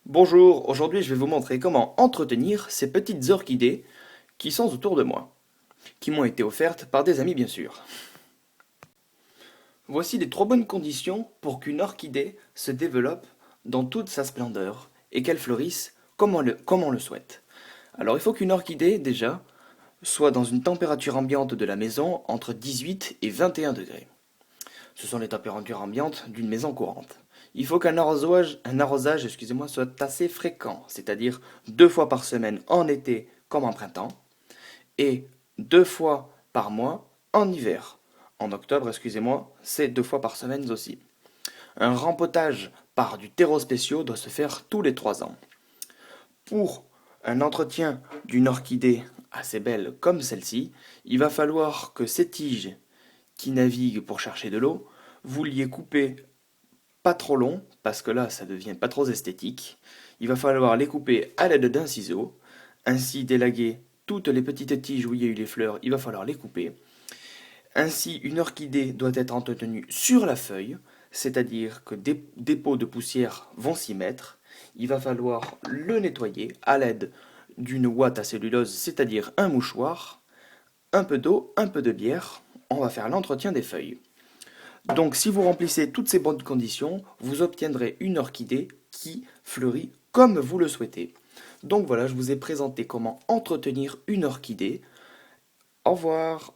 Bonjour, aujourd'hui je vais vous montrer comment entretenir ces petites orchidées qui sont autour de moi, qui m'ont été offertes par des amis bien sûr. Voici les 3 bonnes conditions pour qu'une orchidée se développe dans toute sa splendeur et qu'elle fleurisse comme on le souhaite. Alors il faut qu'une orchidée déjà soit dans une température ambiante de la maison entre 18 et 21 degrés. Ce sont les températures ambiantes d'une maison courante. Il faut qu'un arrosage, excusez-moi, soit assez fréquent, c'est-à-dire 2 fois par semaine en été comme en printemps, et 2 fois par mois en hiver. En octobre, excusez-moi, c'est 2 fois par semaine aussi. Un rempotage par du terreau spéciaux doit se faire tous les 3 ans. Pour un entretien d'une orchidée assez belle comme celle-ci, il va falloir que ces tiges qui naviguent pour chercher de l'eau, vous liez couper pas trop long, parce que là, ça devient pas trop esthétique. Il va falloir les couper à l'aide d'un ciseau, ainsi d'élaguer toutes les petites tiges où il y a eu les fleurs, il va falloir les couper. Ainsi, une orchidée doit être entretenue sur la feuille, c'est-à-dire que des dépôts de poussière vont s'y mettre. Il va falloir le nettoyer à l'aide d'une ouate à cellulose, c'est-à-dire un mouchoir, un peu d'eau, un peu de bière. On va faire l'entretien des feuilles. Donc si vous remplissez toutes ces bonnes conditions, vous obtiendrez une orchidée qui fleurit comme vous le souhaitez. Donc voilà, je vous ai présenté comment entretenir une orchidée. Au revoir.